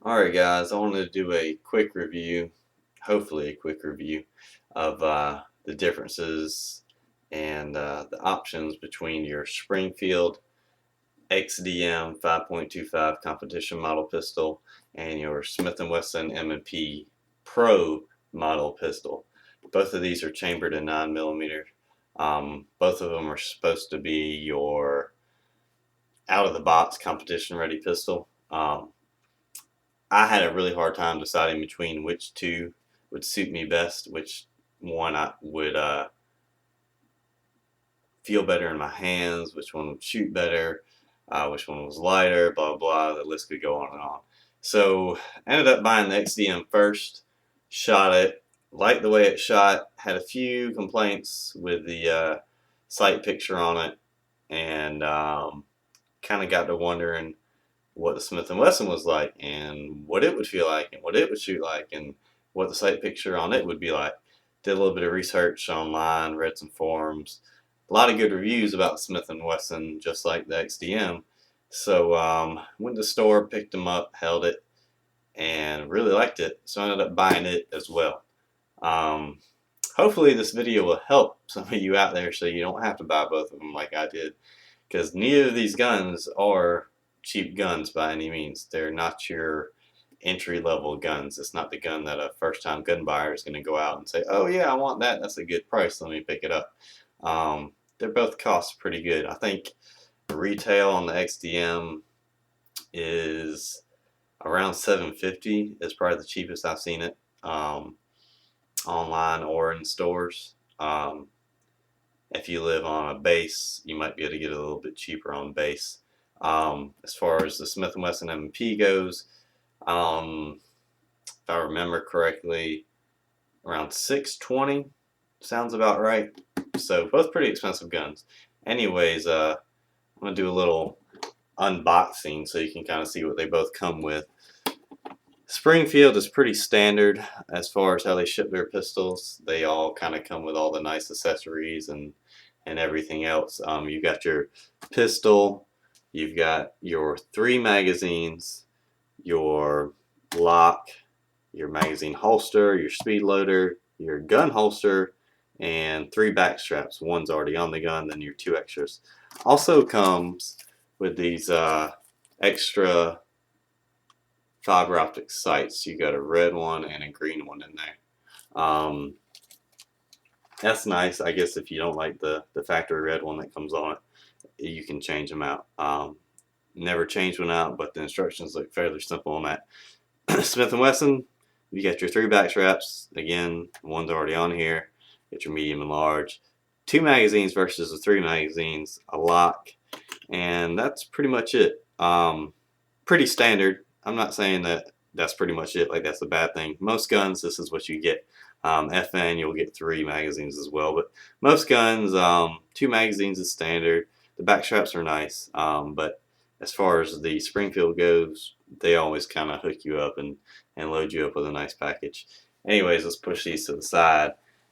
Alright guys, I wanted to do a quick review, hopefully a quick review of the differences and the options between your Springfield XDm 5.25 competition model pistol and your Smith & Wesson M&P Pro model pistol. Both of these are chambered in 9mm. Both of them are supposed to be your out-of-the-box competition-ready pistol. I had a really hard time deciding between which two would suit me best, which one I would feel better in my hands, which one would shoot better, which one was lighter, blah, blah, the list could go on and on. So I ended up buying the XDM first, shot it, liked the way it shot, had a few complaints with the sight picture on it, and kind of got to wondering what the Smith & Wesson was like and what it would feel like and what it would shoot like and what the sight picture on it would be like. Did a little bit of research online, read some forums, a lot of good reviews about the Smith & Wesson, just like the XDM. So went to the store, picked them up, held it, and really liked it. So I ended up buying it as well. Um, Hopefully this video will help some of you out there so you don't have to buy both of them like I did, because neither of these guns are cheap guns by any means. They're not your entry-level guns. It's not the gun that a first-time gun buyer is going to go out and say, oh yeah, I want that, that's a good price, let me pick it up. They're both cost pretty good. I think the retail on the XDM is around $750 is probably the cheapest I've seen it, online or in stores. If you live on a base, you might be able to get it a little bit cheaper on base. As far as the Smith & Wesson M&P goes, if I remember correctly, around $620 sounds about right. So both pretty expensive guns. Anyways, I'm gonna do a little unboxing so you can kind of see what they both come with. Springfield is pretty standard as far as how they ship their pistols. They all kind of come with all the nice accessories and everything else. You got your pistol, you've got your 3 magazines, your lock, your magazine holster, your speed loader, your gun holster, and 3 back straps. One's already on the gun, then your 2 extras. Also comes with these extra fiber optic sights. You got a red one and a green one in there. That's nice. I guess if you don't like the factory red one that comes on it, you can change them out. Never changed one out, but the instructions look fairly simple on that. Smith & Wesson, you got your 3 back straps. Again, one's already on here. Get your medium and large. 2 magazines versus the 3 magazines. A lock. And that's pretty much it. Pretty standard. I'm not saying that that's pretty much it, like that's a bad thing. Most guns, this is what you get. FN, you'll get 3 magazines as well, but most guns, 2 magazines is standard. The back straps are nice, but as far as the Springfield goes, they always kind of hook you up and load you up with a nice package. Anyways, let's push these to the side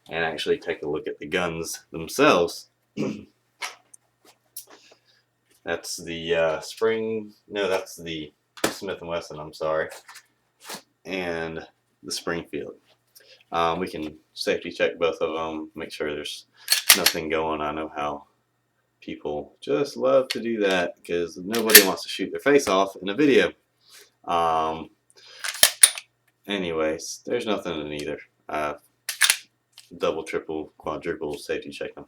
and actually take a look at the guns themselves. That's the that's the Smith & Wesson, I'm sorry, and the Springfield. We can safety check both of them, make sure there's nothing going. I know how people just love to do that because nobody wants to shoot their face off in a video. Anyways, there's nothing in either. Double, triple, quadruple safety check them.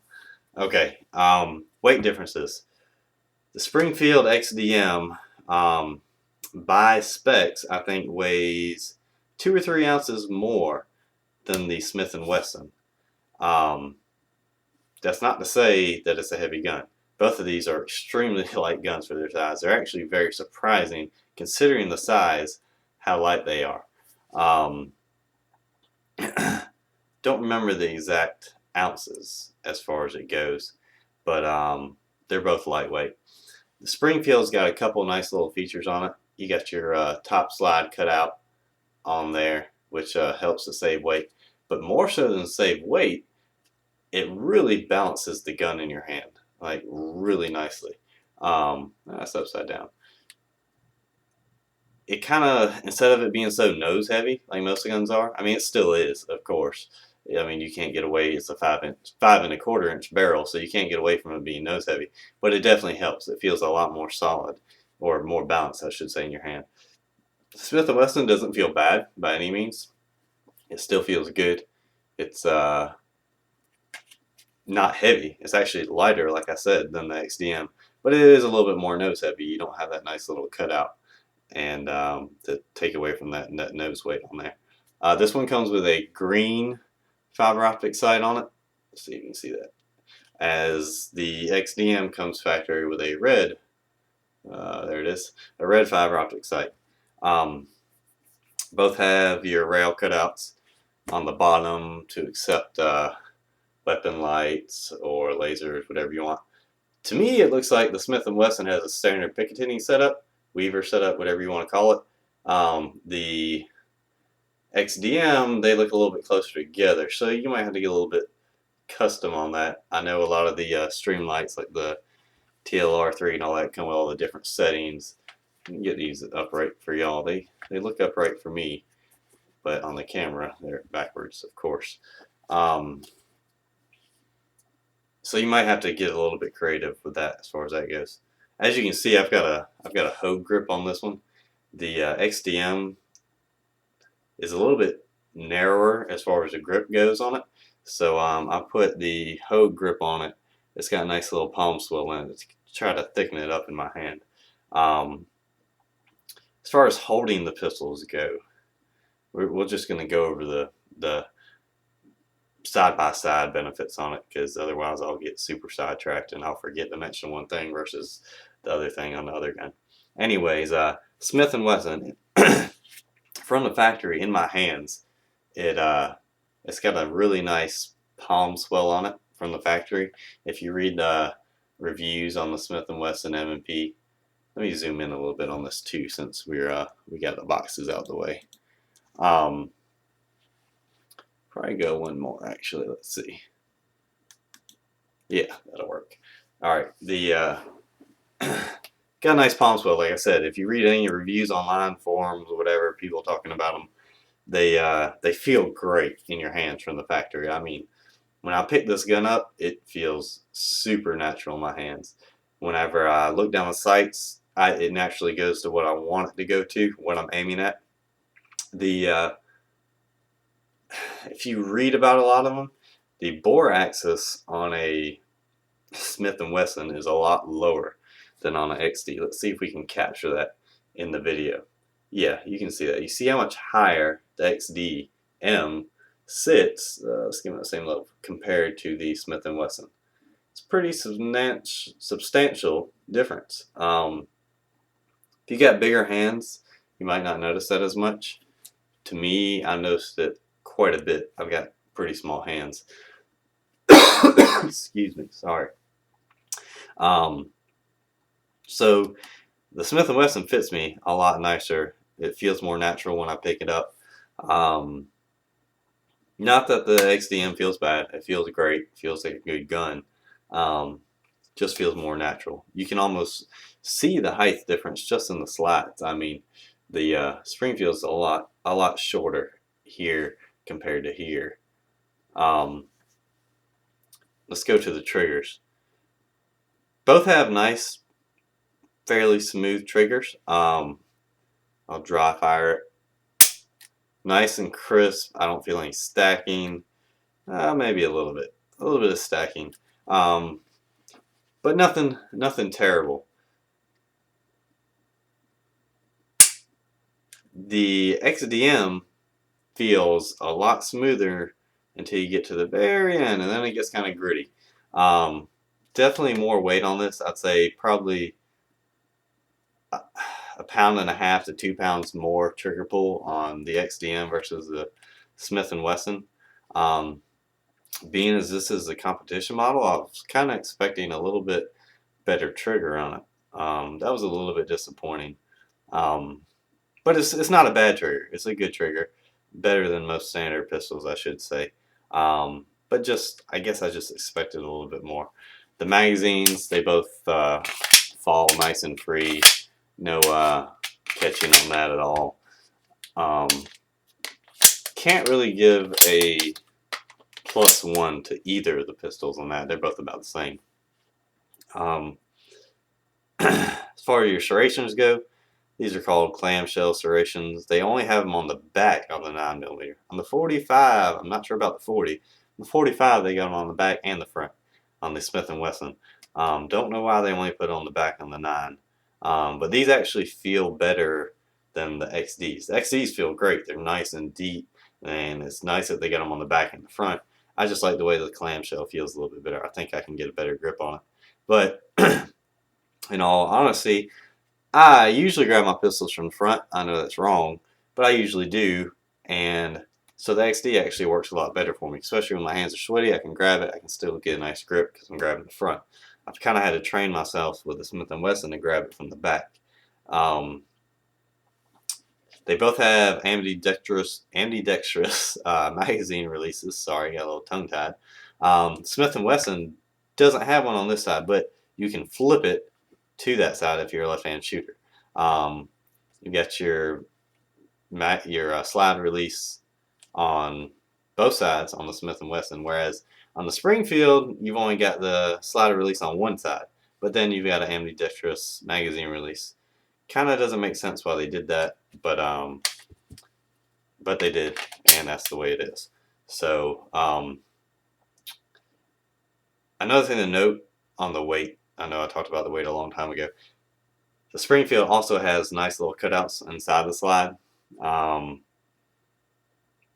Okay, weight differences. The Springfield XDM, by specs, I think weighs 2 or 3 ounces more than the Smith & Wesson. That's not to say that it's a heavy gun. Both of these are extremely light guns for their size. They're actually very surprising considering the size, how light they are. Don't remember the exact ounces as far as it goes, but they're both lightweight. The Springfield's got a couple nice little features on it. You got your top slide cut out on there, which helps to save weight. But more so than save weight, it really balances the gun in your hand, like really nicely. That's upside down. it kind of, instead of it being so nose heavy like most guns are, I mean it still is, of course. I mean you can't get away. It's a 5 and a quarter inch barrel, so you can't get away from it being nose heavy. But it definitely helps. It feels a lot more solid, or more balanced, I should say, in your hand. Smith & Wesson doesn't feel bad by any means. It still feels good. It's not heavy. It's actually lighter, like I said, than the XDM, but it is a little bit more nose heavy. You don't have that nice little cutout and to take away from that nose weight on there. This one comes with a green fiber optic sight on it. Let's see if you can see that. As the XDM comes factory with a red, there it is, a red fiber optic sight. Both have your rail cutouts on the bottom to accept weapon lights or lasers, whatever you want. To me, it looks like the Smith & Wesson has a standard Picatinny setup, Weaver setup, whatever you want to call it. The XDM, they look a little bit closer together, so you might have to get a little bit custom on that. I know a lot of the stream lights, like the TLR3 and all that, come with all the different settings. You can get these upright for y'all. They look upright for me, but on the camera, they're backwards, of course. So you might have to get a little bit creative with that as far as that goes. As you can see, I've got a Hogue grip on this one. The XDM is a little bit narrower as far as the grip goes on it. So I put the Hogue grip on it. It's got a nice little palm swivel in it to try to thicken it up in my hand. As far as holding the pistols go, we're just going to go over the side-by-side benefits on it, because otherwise I'll get super sidetracked and I'll forget to mention one thing versus the other thing on the other gun. Anyways, Smith & Wesson, from the factory in my hands, it's got a really nice palm swell on it from the factory. If you read the reviews on the Smith & Wesson M&P, let me zoom in a little bit on this too, since we got the boxes out of the way. Probably go one more, actually. Let's see. Yeah, that'll work. All right, the got a nice palm swell. Like I said, if you read any reviews online, forums, or whatever, people talking about them, they feel great in your hands from the factory. I mean, when I pick this gun up, it feels super natural in my hands. Whenever I look down the sights, it naturally goes to what I want it to go to, what I'm aiming at. If you read about a lot of them, the bore axis on a Smith & Wesson is a lot lower than on an XD. Let's see if we can capture that in the video. Yeah, you can see that. You see how much higher the XDM sits, let's give it the same level, compared to the Smith & Wesson. It's pretty substantial difference. If you got bigger hands, you might not notice that as much. To me, I noticed it quite a bit. I've got pretty small hands. Excuse me, sorry. So the Smith & Wesson fits me a lot nicer. It feels more natural when I pick it up. Not that the XDM feels bad. It feels great. It feels like a good gun. Just feels more natural. You can almost see the height difference just in the slats. I mean, the Springfield's a lot shorter here compared to here. Let's go to the triggers. Both have nice, fairly smooth triggers. I'll dry fire it. Nice and crisp. I don't feel any stacking. Maybe a little bit of stacking, but nothing terrible. The XDM feels a lot smoother until you get to the very end, and then it gets kind of gritty. Definitely more weight on this. I'd say probably 1.5 pounds to 2 pounds more trigger pull on the XDM versus the Smith & Wesson. Being as this is a competition model, I was kind of expecting a little bit better trigger on it. That was a little bit disappointing. But it's not a bad trigger. It's a good trigger. Better than most standard pistols, I should say. But I guess I just expected a little bit more. The magazines, they both fall nice and free. No catching on that at all. Can't really give a +1 to either of the pistols on that. They're both about the same. As far as your serrations go, these are called clamshell serrations. They only have them on the back of the 9mm. On the 45, I'm not sure about the 40. The 45, they got them on the back and the front on the Smith & Wesson. Don't know why they only put it on the back on the 9. But these actually feel better than the XDs. The XDs feel great. They're nice and deep, and it's nice that they got them on the back and the front. I just like the way the clamshell feels a little bit better. I think I can get a better grip on it. But in all honesty, I usually grab my pistols from the front. I know that's wrong, but I usually do. And so the XD actually works a lot better for me, especially when my hands are sweaty. I can grab it. I can still get a nice grip because I'm grabbing the front. I've kind of had to train myself with the Smith & Wesson to grab it from the back. They both have ambidextrous magazine releases. Sorry, got a little tongue-tied. Smith & Wesson doesn't have one on this side, but you can flip it to that side if you're a left-hand shooter. You got your slide release on both sides on the Smith & Wesson, whereas on the Springfield, you've only got the slider release on one side, but then you've got an ambidextrous magazine release. Kind of doesn't make sense why they did that, but they did, and that's the way it is. So another thing to note on the weight, I know I talked about the weight a long time ago. The Springfield also has nice little cutouts inside the slide.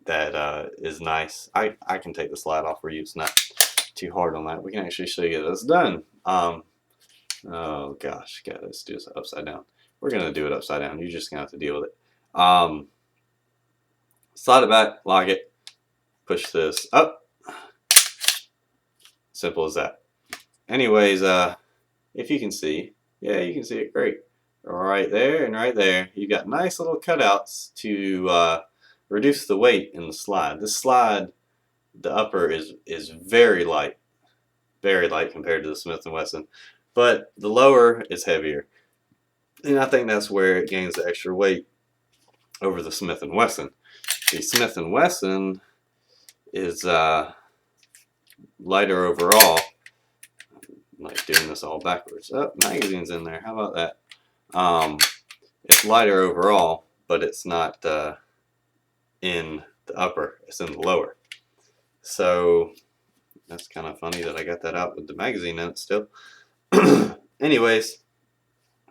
That is nice. I can take the slide off for you. It's not too hard on that. We can actually show you that it's done. Oh gosh, let's do this upside down. We're gonna do it upside down. You're just gonna have to deal with it. Slide it back, lock it, push this up. Simple as that. Anyways, if you can see, yeah, you can see it great. Right there and right there, you've got nice little cutouts to reduce the weight in the slide. This slide, the upper is very light compared to the Smith & Wesson, but the lower is heavier, and I think that's where it gains the extra weight over the Smith & Wesson. The Smith & Wesson is lighter overall. I'm like doing this all backwards. Oh, magazine's in there. How about that? It's lighter overall, but it's not in the upper. It's in the lower. So that's kind of funny that I got that out with the magazine in it still. Anyways,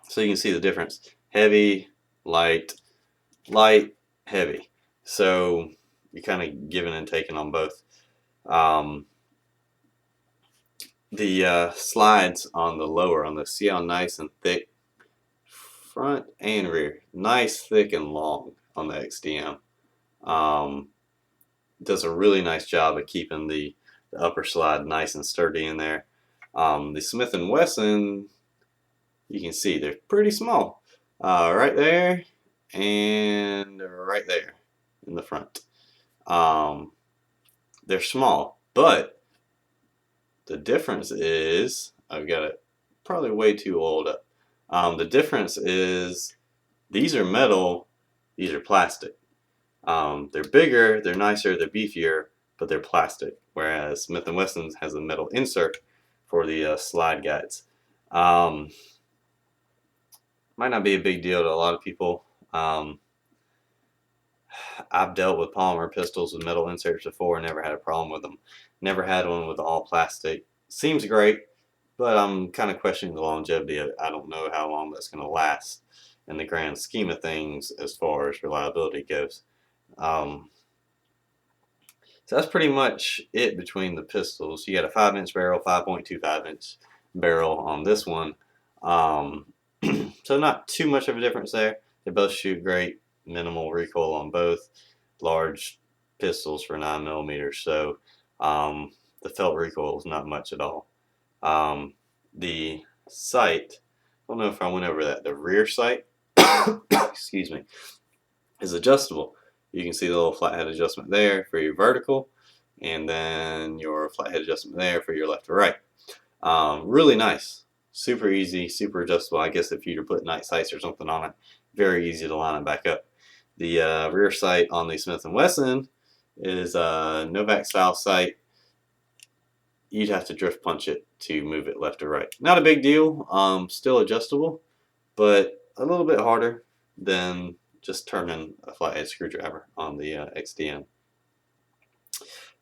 so you can see the difference. Heavy, light, light, heavy. So you're kind of giving and taking on both. The slides on the lower, on the, see how nice and thick, front and rear, nice, thick, and long on the XDM. Does a really nice job of keeping the upper slide nice and sturdy in there. The Smith & Wesson, you can see they're pretty small. Right there and right there in the front. They're small, but the difference is, I've got it probably way too old up. The difference is these are metal, these are plastic. They're bigger, they're nicer, they're beefier, but they're plastic. Whereas Smith & Wesson has a metal insert for the slide guides. Might not be a big deal to a lot of people. I've dealt with polymer pistols with metal inserts before and never had a problem with them. Never had one with all plastic. Seems great, but I'm kind of questioning the longevity of it. I don't know how long that's going to last in the grand scheme of things as far as reliability goes. So that's pretty much it between the pistols. You got a 5-inch barrel, 5.25-inch barrel on this one. So not too much of a difference there. They both shoot great. Minimal recoil on both. Large pistols for 9mm. So the felt recoil is not much at all. The sight, I don't know if I went over that. The rear sight, excuse me, is adjustable. You can see the little flathead adjustment there for your vertical, and then your flathead adjustment there for your left or right. Really nice. Super easy, super adjustable. I guess if you were to put night sights or something on it, very easy to line it back up. The rear sight on the Smith & Wesson is a Novak style sight. You'd have to drift punch it to move it left or right. Not a big deal, still adjustable, but a little bit harder than just turning a flathead screwdriver on the XDM.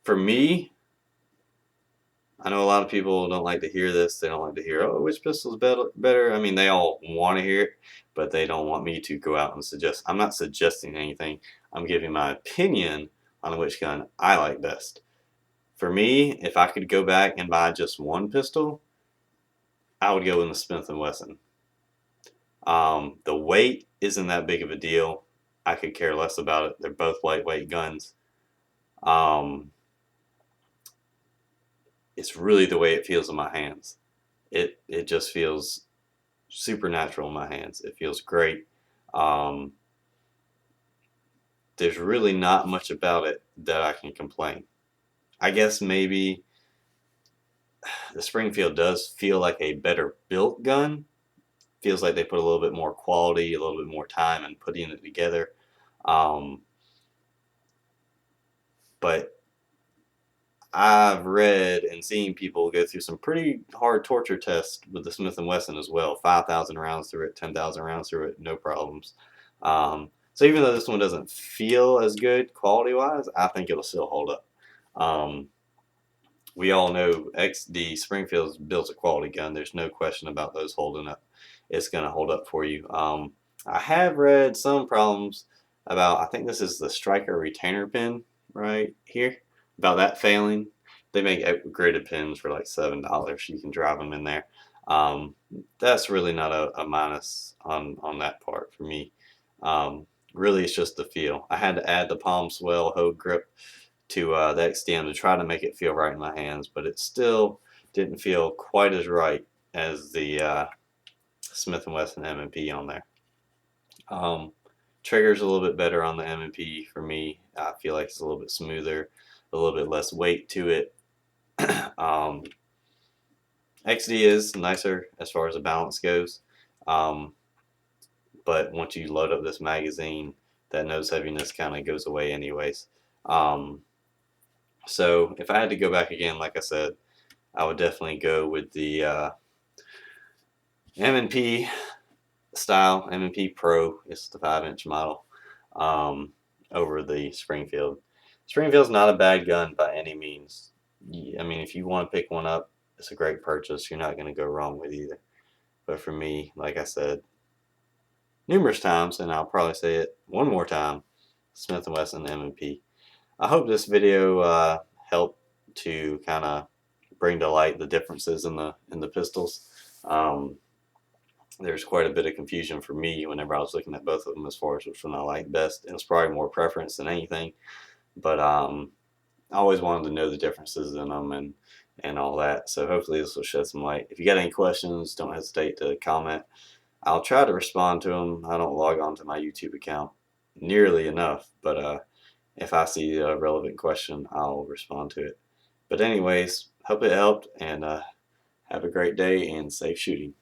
For me, I know a lot of people don't like to hear this. They don't like to hear, oh, which pistol's better. I mean, they all want to hear it, but they don't want me to go out and suggest. I'm not suggesting anything. I'm giving my opinion on which gun I like best. For me, if I could go back and buy just one pistol, I would go in the Smith & Wesson. The weight isn't that big of a deal. I could care less about it. They're both lightweight guns. It's really the way it feels in my hands. It just feels supernatural in my hands. It feels great. There's really not much about it that I can complain. I guess maybe the Springfield does feel like a better built gun. Feels like they put a little bit more quality, a little bit more time in putting it together. But I've read and seen people go through some pretty hard torture tests with the Smith & Wesson as well. 5,000 rounds through it, 10,000 rounds through it, no problems. So even though this one doesn't feel as good quality-wise, I think it'll still hold up. We all know XD Springfield builds a quality gun. There's no question about those holding up. It's going to hold up for you. I have read some problems about, I think this is the striker retainer pin right here, about that failing. They make upgraded pins for like $7. You can drive them in there. That's really not a minus on that part for me. Really, it's just the feel. I had to add the palm swell hoe grip to the XDM to try to make it feel right in my hands, but it still didn't feel quite as right as the Smith & Wesson M&P on there. Trigger's a little bit better on the M&P for me. I feel like it's a little bit smoother, a little bit less weight to it. XD is nicer as far as the balance goes, but once you load up this magazine, that nose heaviness kind of goes away anyways. So if I had to go back again, like I said, I would definitely go with the M&P style. M&P Pro is the 5-inch model, over the Springfield. Springfield's not a bad gun by any means. I mean, if you want to pick one up, it's a great purchase. You're not going to go wrong with either. But for me, like I said numerous times, and I'll probably say it one more time, Smith & Wesson M&P. I hope this video helped to kind of bring to light the differences in the pistols. There's quite a bit of confusion for me whenever I was looking at both of them as far as which one I like best. It was probably more preference than anything, but I always wanted to know the differences in them and all that. So hopefully this will shed some light. If you got any questions, don't hesitate to comment. I'll try to respond to them. I don't log on to my YouTube account nearly enough, but if I see a relevant question, I'll respond to it. But anyways, hope it helped, and have a great day and safe shooting.